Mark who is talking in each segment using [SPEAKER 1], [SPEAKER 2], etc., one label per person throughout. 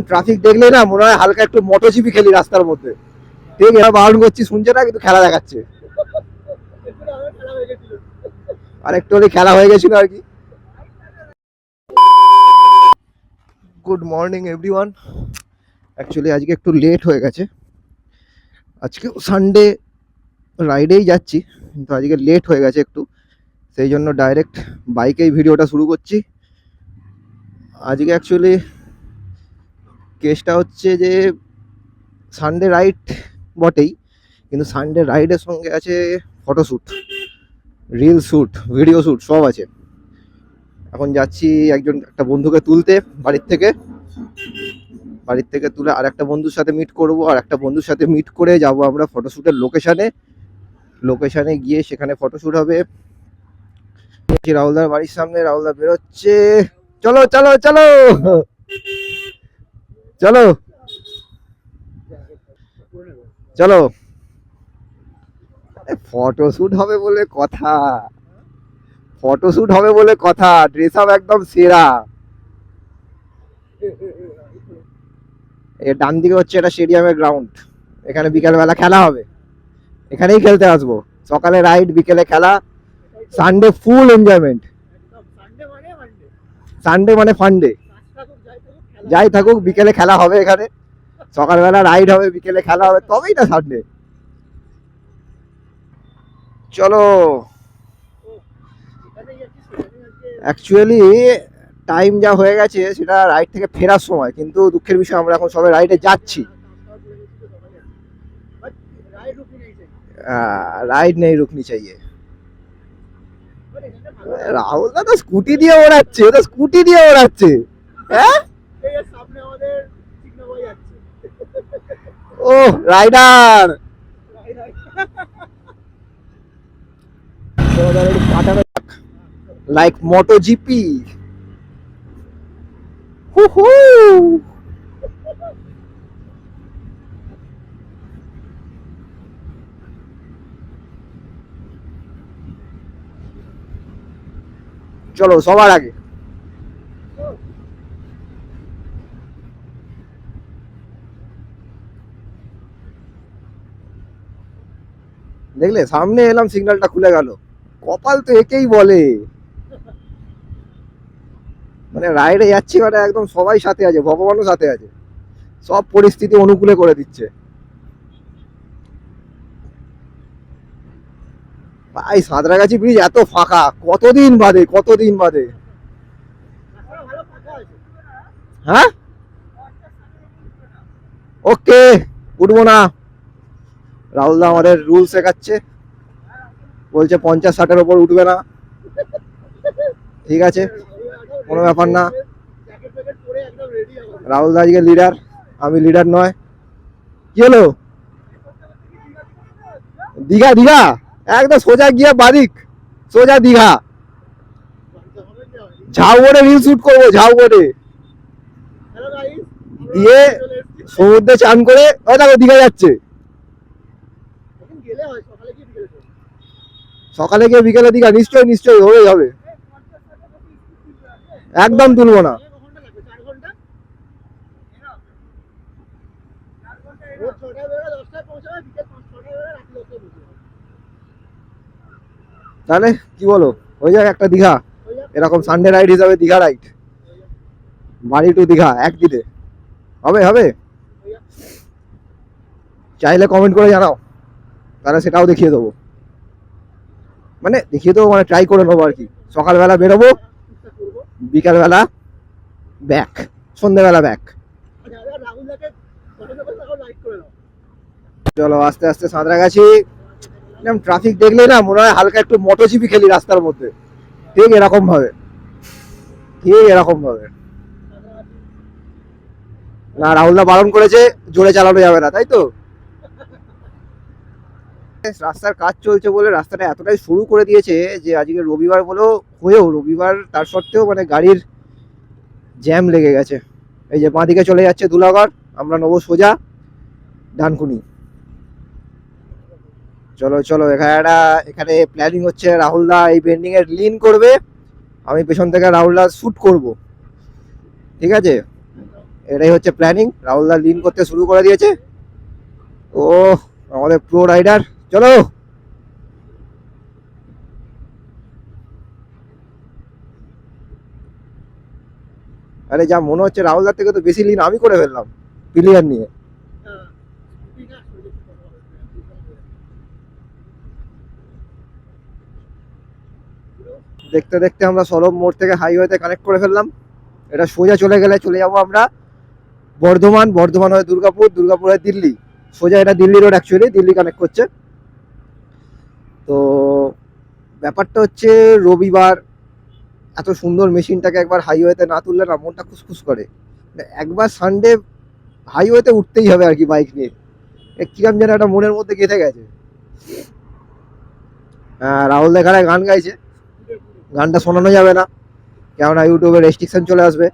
[SPEAKER 1] Traffic দেখলে না মনে হয় হালকা একটু মোটরজিপি খেলি রাস্তার মধ্যে। ঠিক এরা বারণ করছি শুনছে না, কিন্তু খেলা দেখাচ্ছে। আর একটু হলে খেলা হয়ে গেছিল আর কি। Good morning everyone. অ্যাকচুয়ালি আজকে একটু লেট হয়ে গেছে। আজকে সানডে রাইডেই যাচ্ছি, কিন্তু আজকে লেট হয়ে গেছে একটু, সেই জন্য ডাইরেক্ট বাইকেই ভিডিওটা শুরু করছি। আজকে অ্যাকচুয়ালি কেসটা হচ্ছে যে সানডে রাইড বটেই, কিন্তু সানডে রাইডের সঙ্গে আছে photoshoot, reel shoot, video shoot সব আছে। এখন যাচ্ছি একটা বন্ধুকে তুলতে বাড়ির থেকে তুলে আর একটা বন্ধুর সাথে মিট করব, আর একটা বন্ধুর সাথে মিট করে যাব আমরা ফটোশ্যুটের লোকেশানে গিয়ে সেখানে ফটোশ্যুট হবে। রাহুলদার বাড়ির সামনে, রাহুলদা বেরোচ্ছে। চলো চলো চলো চলো চলো। ফটোশ্যুট হবে বলে কথা, ড্রেস আপ একদম সেরা। এর ডান দিকে হচ্ছে এটা স্টেডিয়ামের গ্রাউন্ড, এখানে বিকালবেলা খেলা হবে, এখানেই খেলতে আসবো। সকালে রাইড, বিকেলে খেলা, সানডে ফুল এনজয়মেন্ট। সানডে মানে ফান্ডে, যাই থাকুক বিকেলে খেলা হবে এখানে, সকালবেলা রাইড হবে, বিকেলে খেলা হবে, তবেই না সানডে। চলো। অ্যাকচুয়ালি টাইম যা হয়ে গেছে সেটা রাইড থেকে ফেরার সময়, কিন্তু দুঃখের বিষয় আমরা এখন সবাই রাইডে যাচ্ছি। রাইড নেই রুকনি চাইয়ে। রাহুল দা তো স্কুটি দিয়ে ওড়াচ্ছে, হ্যাঁ। ও রাইডার লাইক MotoGP। চলো সবার আগে দেখলে সামনে এলাম, সিগন্যালটা খুলে গেল। কপাল তো একেই বলে, মানে রাইডে যাচ্ছি মানে একদম সবাই সাথে আছে, ভগবানও সাথে আছে, সব পরিস্থিতি অনুকূলে করে দিচ্ছে। ভাই সাঁতরাগাছি ব্রিজ এত ফাঁকা, কতদিন বাদে। হ্যাঁ ওকে, উঠবো না। রাহুল দা আমাদের রুল শেখাচ্ছে, বলছে 50-60-এর ওপর উঠবে না। ঠিক আছে, কোনো ব্যাপার না। রাহুল দা আজকে লিডার, আমি লিডার নয়। কি হলো? দীঘা একদম সোজা গিয়ে বাদিক, সোজা দীঘা। ঝাউবনে রিল শুট করবো, ঝাউবনে দিয়ে সমুদ্রে চান করে। ও দেখো দীঘা যাচ্ছে, সকালে গিয়ে বিকেলে দীঘা। নিশ্চয়ই হবে। একদম তুলবো না। তাহলে কি বলো, হয়ে যাক একটা দীঘা, এরকম সানডে রাইড হিসাবে দীঘা রাইড, বাড়ি টু দীঘা একদিনে। হবে চাইলে কমেন্ট করে জানাও, তাহলে সেটাও দেখিয়ে দেবো, মানে ট্রাই করে নেবো আর কি। সকালবেলা বেরোবো, বিকালবেলা ব্যাক, সন্ধ্যেবেলা ব্যাক। চলো আস্তে আস্তে সাঁতরাগাছি। ট্রাফিক দেখলে না মনে হয় হালকা একটু মোটরজিপি খেলি রাস্তার মধ্যে, ঠিক এরকম ভাবে না। রাহুলদা বারণ করেছে, জোরে চালানো যাবে না, তাই তো। রাস্তার কাজ চলছে বলে রাস্তাটা এতটাই শুরু করে দিয়েছে যে আজকে রবিবার হয়েও রবিবার তার সত্ত্বেও মানে গাড়ির জ্যাম লেগে গেছে। এই যে বাঁ দিকে চলে যাচ্ছে ধুলাগড়, আমরা নেবো সোজা ডানকুনি। চলো এখানে প্ল্যানিং হচ্ছে, রাহুলদা এই বেন্ডিং এর লিন করবে, আমি পেছন থেকে রাহুলদা শুট করব, ঠিক আছে। এটাই হচ্ছে প্ল্যানিং। রাহুলদা লিন করতে শুরু করে দিয়েছে। ও আমাদের প্রো রাইডার, চলো। আরে যা মনে হচ্ছে রাহুলদার থেকে তো বেশি লিন আমি করে ফেললাম পিলিয়ার নিয়ে। দেখতে দেখতে আমরা সরব মোড় থেকে হাইওয়েতে কানেক্ট করে ফেললাম। এটা সোজা চলে গেলে চলে যাবো আমরা বর্ধমান, বর্ধমান হয়ে দুর্গাপুর, দুর্গাপুর হয়ে দিল্লি। সোজা এটা Delhi road, actually Delhi connect করছে। তো ব্যাপারটা হচ্ছে রবিবার এত সুন্দর মেশিনটাকে একবার হাইওয়েতে না তুললে না মনটা খুসখুস করে। একবার সানডে হাইওয়েতে উঠতেই হবে আর কি বাইক নিয়ে। কিরম যেন একটা মনের মধ্যে গেঁথে গেছে। রাহুল দেখায় গান গাইছে, গানটা শোনানো যাবে না কেননা ইউটিউবে রেস্ট্রিকশন চলে আসবে।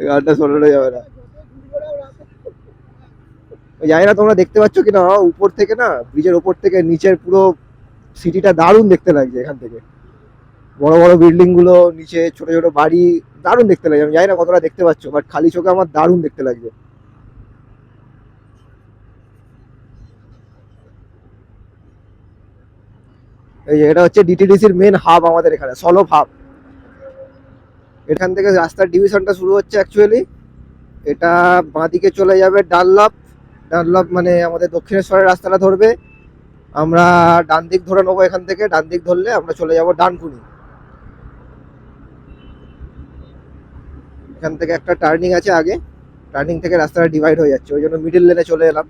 [SPEAKER 1] গানটা শোনানো যাবে না। জানি না তোমরা দেখতে পাচ্ছ কিনা, উপর থেকে না ব্রিজের উপর থেকে নিচের পুরো সিটিটা দারুণ দেখতে লাগছে এখান থেকে। বড় বড় বিল্ডিং গুলো, নিচে ছোট ছোট বাড়ি, দারুণ দেখতে লাগছে। আমি জানি না কতটা দেখতে পাচ্ছ, বাট খালি চোখে আমার দারুণ দেখতে লাগছে। এই যে এটা হচ্ছে ডিটিডিসির মেন হাব, আমাদের এখানে সলভ হাব। এখান থেকে রাস্তার ডিভিশনটা শুরু হচ্ছে অ্যাকচুয়ালি। এটা বাঁদিকে চলে যাবে ডানলপ। ডানলপ মানে আমাদের দক্ষিণেশ্বরের রাস্তাটা ধরবে, আমরা ডান দিক ধরে নেবো। এখান থেকে ডান দিক ধরলে আমরা চলে যাব ডানকুনি। এখান থেকে একটা টার্নিং আছে আগে, টার্নিং থেকে রাস্তাটা ডিভাইড হয়ে যাচ্ছে, ওই জন্য মিডিল লেনে চলে এলাম।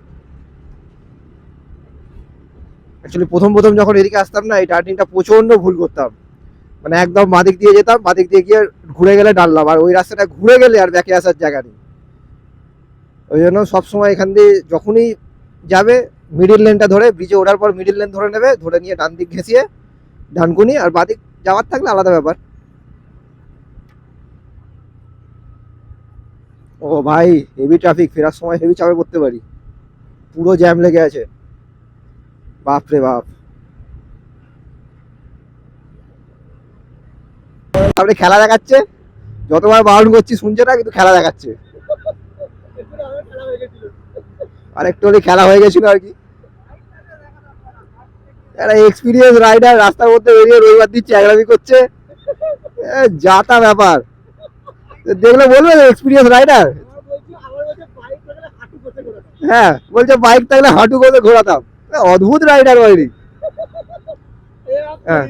[SPEAKER 1] অ্যাকচুয়ালি প্রথম প্রথম যখন এদিকে আসতাম না, এই টার্নিংটা প্রচন্ড ভুল করতাম। মানে একদম বাদিক দিয়ে যেতাম, বাদিক দিয়ে গিয়ে ঘুরে গেলে ডানলাম, আর ওই রাস্তাটা ঘুরে গেলে আর ব্যাকে আসার জায়গা নেই। ওই জন্য সবসময় এখান দিয়ে যখনই যাবে মিডিল লেনটা ধরে, ব্রিজে ওঠার পর মিডিল লেন ধরে নেবে, ধরে নিয়ে ডান দিক ঘেঁষিয়ে ডানকুনি। আর বাদিক যাওয়ার থাকলে আলাদা ব্যাপার। ও ভাই, হেভি ট্রাফিক, ফেরার সময় হেভি চাপে পড়তে পারি। পুরো জ্যাম লেগে আছে, বাপ রে বাপ। আপনি খেলা দেখাচ্ছে, যতবার বারণ করছি শুনছে না, কিন্তু খেলা দেখাচ্ছে। আর একটু হলে খেলা হয়ে গেছিল আর কি। একটা এক্সপিরিয়েন্স রাইডার রাস্তার মধ্যে বেরিয়ে রবিবার দিন চ্যাংড়ামি করছে, যা তা ব্যাপার। দেখলে বলবে এক্সপিরিয়েন্স রাইডার। হ্যাঁ বলছে বাইক থাকলে হাঁটু করে ঘোরাতাম। অদ্ভুত রাইডার বাইরি। হ্যাঁ,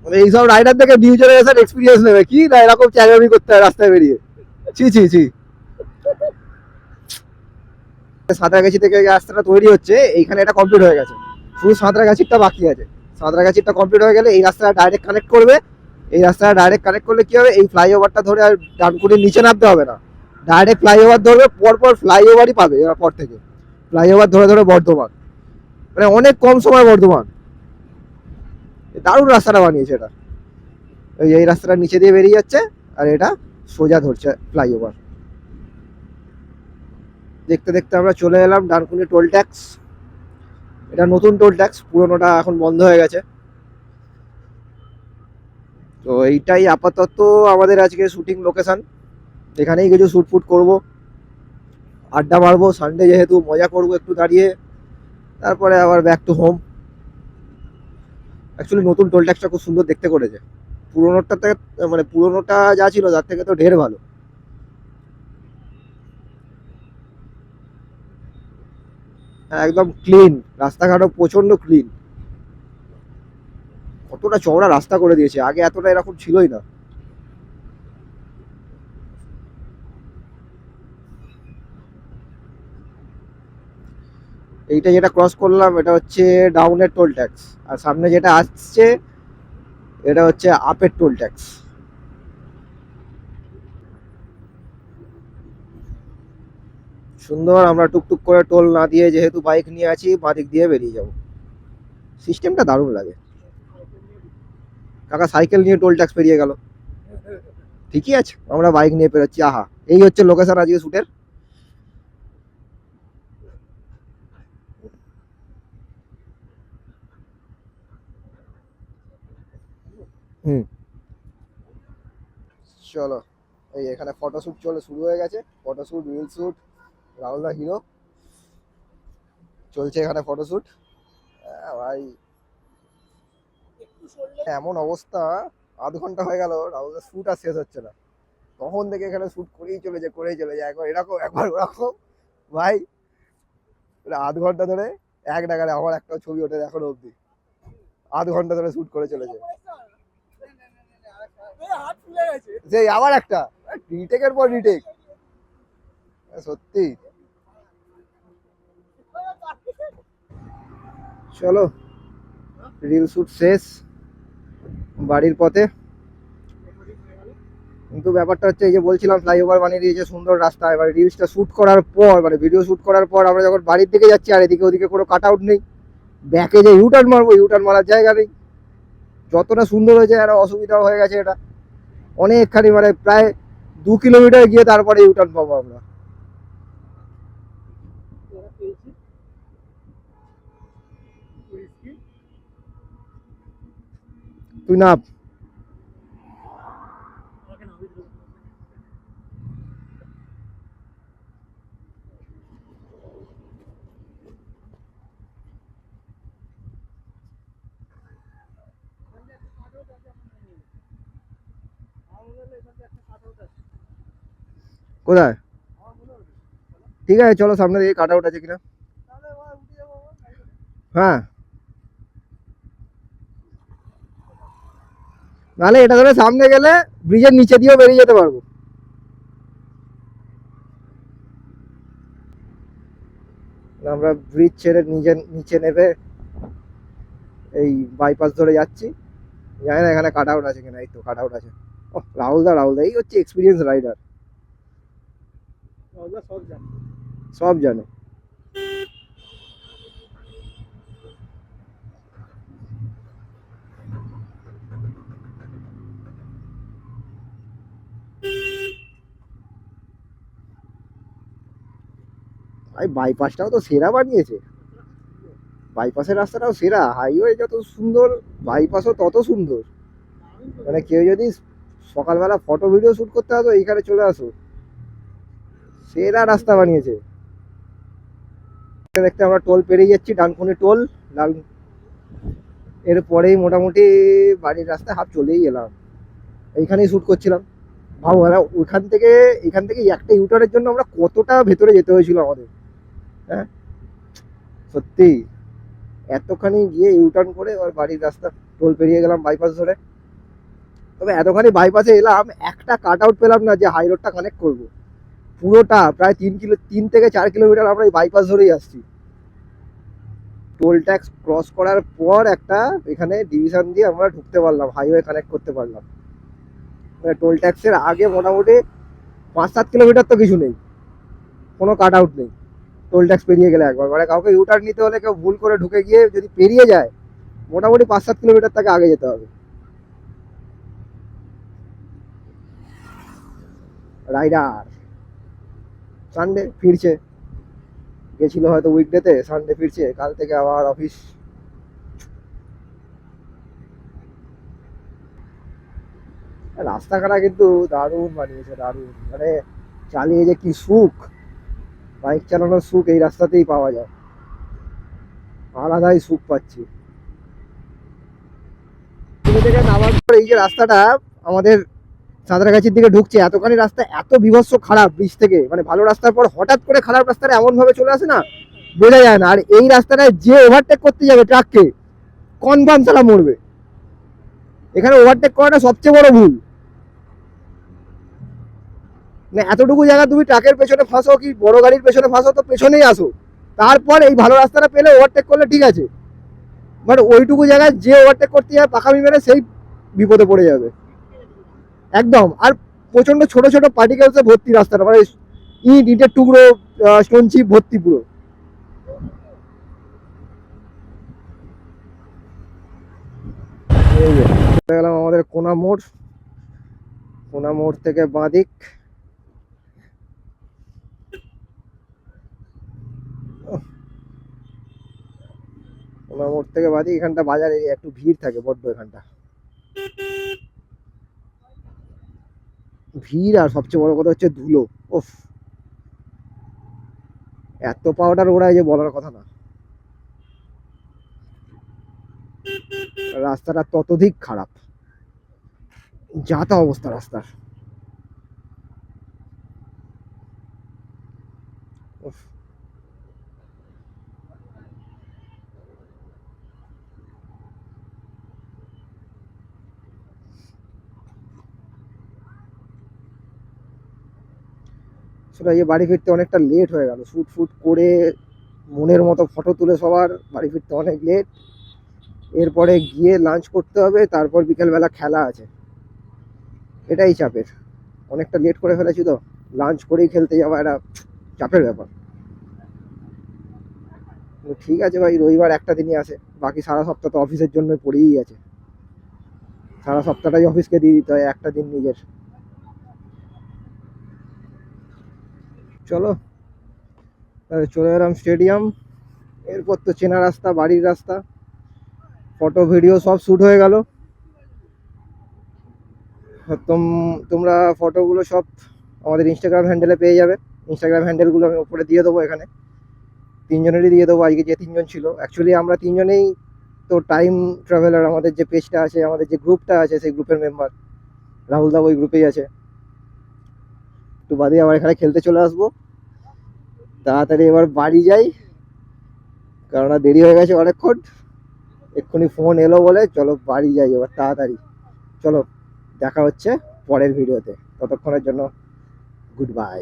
[SPEAKER 1] মানে এইসব রাইডার থেকে নিউ জেনারেশন এক্সপিরিয়েন্স নেবে কি না, এরকম চ্যাংড়ামি করতে হয় রাস্তায় বেরিয়ে। ছি ছি ছি। সাঁতরাগাছি থেকে যে রাস্তাটা তৈরি হচ্ছে, এইখানে এটা কমপ্লিট হয়ে গেছে, শুধু সাঁতরাগাছিটা বাকি আছে। সাঁতরাগাছিটা কমপ্লিট হয়ে গেলে এই রাস্তাটা ডাইরেক্ট কানেক্ট করবে। এই রাস্তাটা ডাইরেক্ট কানেক্ট করলে কি হবে, এই ফ্লাইওভারটা ধরে আর ডানকুনির নিচে নামতে হবে না, ডাইরেক্ট ফ্লাইওভার ধরবে, পরপর ফ্লাইওভারই পাবে এরপর থেকে। ফ্লাইওভার ধরে ধরে বর্ধমান, মানে অনেক কম সময় বর্ধমান। দারুণ রাস্তাটা বানিয়েছে এটা। এই রাস্তাটা নিচে দিয়ে বেরিয়ে যাচ্ছে, আর এটা সোজা ধরছে ফ্লাইওভার। দেখতে দেখতে আমরা চলে এলাম ডানকুনি টোল ট্যাক্স। এটা নতুন টোল ট্যাক্স, পুরোনোটা এখন বন্ধ হয়ে গেছে। তো এইটাই আপাতত আমাদের আজকে শুটিং লোকেশন। এখানেই কিছু শ্যুট ফুট করবো, আড্ডা মারবো, সানডে যেহেতু মজা করবো একটু দাঁড়িয়ে, তারপরে আবার ব্যাক টু হোম। অ্যাকচুয়ালি নতুন টোল ট্যাক্সটা খুব সুন্দর দেখতে করেছে, পুরোনোটা থেকে, মানে পুরোনোটা যা ছিল তার থেকে তো ঢের ভালো। একদম ক্লিন, রাস্তাঘাটও প্রচন্ড ক্লিন। কতটা চওড়া রাস্তা করে দিয়েছে, আগে এতটা এরকম ছিলই না। এইটা যেটা ক্রস করলাম এটা হচ্ছে ডাউনের টোল ট্যাক্স, আর সামনে যেটা আসছে এটা হচ্ছে আপের টোল ট্যাক্স। সুন্দর, আমরা টুকটুক করে টোল না দিয়ে যেহেতু বাইক নিয়ে আছি, বাদিক দিয়ে বেরিয়ে যাব। সিস্টেমটা দারুণ লাগে। কাকা সাইকেল নিয়ে টোল ট্যাক্স পেরিয়ে গেল, ঠিকই আছে, আমরা বাইক নিয়ে পেরোচ্ছি। আহা, এই হচ্ছে লোকেশন আজকে শুটের। হুম, চলো। এই এখানে ফটোশ্যুট শুরু হয়ে গেছে। ফটোশ্যুট, রিল শুট, রাহুল দা হিরো, চলছে এখানে ফটোশ্যুট। ভাই এমন অবস্থা, আধ ঘন্টা হয়ে গেল রাহুল দা শুট আর শেষ হচ্ছে না। তখন থেকে এখানে শুট করেই চলেছে একবার এরকম একবার ওরকম। ভাই আধ ঘন্টা ধরে এক নাগারে আমার একটা ছবি ওঠে এখনো অব্দি। আধ ঘন্টা ধরে শুট করে চলেছে। সেই আবার একটা রিটেকের পর রিটেক, সত্যি। চলো, রিল শুট শেষ, বাড়ির পথে। কিন্তু ব্যাপারটা হচ্ছে, এই যে বলছিলাম ফ্লাইওভার বানিয়ে দিয়েছে, সুন্দর রাস্তা। এবার রিলসটা শুট করার পর, মানে ভিডিও শুট করার পর আমরা যখন বাড়ির দিকে যাচ্ছি, আর এদিকে ওদিকে কোনো কাট আউট নেই। ব্যাকে যে ইউটার্ন মারবো, ইউটার্ন মারার জায়গা নেই। যতটা সুন্দর হয়েছে আর অসুবিধাও হয়ে গেছে এটা অনেকখানি, মানে প্রায় 2 কিলোমিটার গিয়ে তারপরে ইউটার্ন পাবো আমরা। তুই না, কোথায়? ঠিক আছে চলো, সামনে দিকে কাট আউট আছে কিনা। হ্যাঁ, নাহলে এটা ধরে সামনে গেলে ব্রিজের নিচে দিয়েও বেরিয়ে যেতে পারবো। আমরা ব্রিজ ছেড়ে নিচে নেবে এই বাইপাস ধরে যাচ্ছি। জানি না এখানে কাট আউট আছে কিনা। এই তো কাট আউট আছে। ও রাহুল দা এই হচ্ছে এক্সপিরিয়েন্স রাইডার, সব জানে। ভাই বাইপাসটাও তো সেরা বানিয়েছে। বাইপাসের রাস্তাটাও সেরা, হাইওয়ে যত সুন্দর বাইপাসও তত সুন্দর। মানে কেউ যদি সকালবেলা ফটো ভিডিও শুট করতে আসো, এইখানে চলে আসো, সেরা রাস্তা বানিয়েছে। দেখতে দেখতে আমরা টোল পেরিয়ে যাচ্ছি, ডানকুনি টোল। ডান, এরপরেই মোটামুটি বাড়ির রাস্তায় হাফ চলেই এলাম। এইখানেই শুট করছিলাম। ভাবো এখান থেকে একটা ইউটারের জন্য আমরা কতটা ভেতরে যেতে হয়েছিল আমাদের। হ্যাঁ, সত্যি। এতখানি গিয়ে ইউটার্ন করে এবার বাড়ির রাস্তা, টোল পেরিয়ে গেলাম বাইপাস ধরে। তবে এতখানি বাইপাসে এলাম, একটা কাট আউট পেলাম না যে হাই রোডটা কানেক্ট করবো। পুরোটা প্রায় 3 থেকে 4 কিলোমিটার আমরা এই বাইপাস ধরেই আসছি। টোল ট্যাক্স ক্রস করার পর একটা এখানে ডিভিশন দিয়ে আমরা ঢুকতে পারলাম, হাইওয়ে কানেক্ট করতে পারলাম। মানে টোল ট্যাক্সের আগে মোটামুটি 5-7 কিলোমিটার তো কিছু নেই, কোনো কাট আউট নেই। টোল ট্যাক্স পেরিয়ে গেলে একবার, মানে কাউকে ইউটার্ন নিতে হলে কেউ ভুল করে ঢুকে গিয়ে যদি পেরিয়ে যায়, মোটামুটি 5-7 কিলোমিটার তাকে আগে যেতে হবে। রাইডার সানডে ফিরছে, গেছিল হয়তো উইকডেতে, সানডে ফিরছে, কাল থেকে আবার অফিস। রাস্তাঘাটা কিন্তু দারুণ বানিয়েছে, দারুণ। মানে চালিয়ে যে কি সুখ, বাইক চালানোর সুখ এই রাস্তাতেই পাওয়া যায়, আলাদাই সুখ পাচ্ছি। তুমি থেকে নামার পর এই যে রাস্তাটা আমাদের সাঁতরাগাছির দিকে ঢুকছে, এতখানি রাস্তা এত বিভৎস খারাপ ব্রিজ থেকে, মানে ভালো রাস্তার পর হঠাৎ করে খারাপ রাস্তাটা এমন ভাবে চলে আসে না, বোঝা যায় না। আর এই রাস্তাটায় যে ওভারটেক করতে যাবে ট্রাককে, কনফার্ম তারা মরবে। এখানে ওভারটেক করাটা সবচেয়ে বড় ভুল। মানে এতটুকু জায়গা তুমি ট্রাকের পেছনে ফাঁসো কি বড় গাড়ির পেছনে ফাঁসো, তো পেছনেই আসো। তারপর এই ভালো রাস্তাটা পেলে ওভারটেক করলে ঠিক আছে, বাট ওইটুকু জায়গায় যে ওভারটেক করতে যাবে পাখামি মেরে, সেই বিপদে পড়ে যাবে একদম। আর প্রচন্ড ছোট ছোট পার্টিকেলসে ভর্তি রাস্তাটা, মানে ইট, ইটের টুকরো, স্টোন চিপ ভর্তি পুরো। এই যে চলে গেলাম আমাদের কোনা মোড়। কোনা মোড় থেকে বাঁদিক। কোনা মোড় থেকে বাঁদিক, এখানটা বাজারে একটু ভিড় থাকে বড্ড এখানটা। ভিড়, আর সবচেয়ে বড় কথা হচ্ছে ধুলো। ওফ, এত পাউডার ওড়ায় যে বলার কথা না। রাস্তাটা ততোধিক খারাপ, যা তা অবস্থা রাস্তার। উফ, সেটা যে বাড়ি ফিরতে অনেকটা লেট হয়ে গেল, শুট ফুট করে মনের মতো ফটো তুলে সবার বাড়ি ফিরতে অনেক লেট। এরপরে গিয়ে লাঞ্চ করতে হবে, তারপর বিকেলবেলা খেলা আছে, এটাই চাপের। অনেকটা লেট করে ফেলেছি তো, লাঞ্চ করেই খেলতে যাওয়া একটা চাপের ব্যাপার। কিন্তু ঠিক আছে ভাই, রবিবার একটা দিনই আসে, বাকি সারা সপ্তাহ তো অফিসের জন্য পড়েই আছে। সারা সপ্তাহটাই অফিসকে দিয়ে দিতে হয়, একটা দিন নিজের। চলো, তাহলে চলে এলাম স্টেডিয়াম। এরপর তো চেনা রাস্তা, বাড়ির রাস্তা। ফটো ভিডিও সব শ্যুট হয়ে গেল। তোমরা ফটোগুলো সব আমাদের ইনস্টাগ্রাম হ্যান্ডেলে পেয়ে যাবে। ইনস্টাগ্রাম হ্যান্ডেলগুলো আমি উপরে দিয়ে দেবো, এখানে তিনজনেরই দিয়ে দেবো। আজকে যে তিনজন ছিল, অ্যাকচুয়ালি আমরা তিনজনেই তো টাইম ট্রাভেলার। আমাদের যে পেজটা আছে, আমাদের যে গ্রুপটা আছে, সেই গ্রুপের মেম্বার। রাহুল দা ওই গ্রুপেই আছে। একটু বাদে আবার এখানে খেলতে চলে আসবো। তাড়াতাড়ি এবার বাড়ি যাই, কেননা দেরি হয়ে গেছে অনেকক্ষণ। এক্ষুনি ফোন এলো বলে চলো বাড়ি যাই এবার তাড়াতাড়ি। চলো, দেখা হচ্ছে পরের ভিডিওতে। ততক্ষণের জন্য গুড বাই।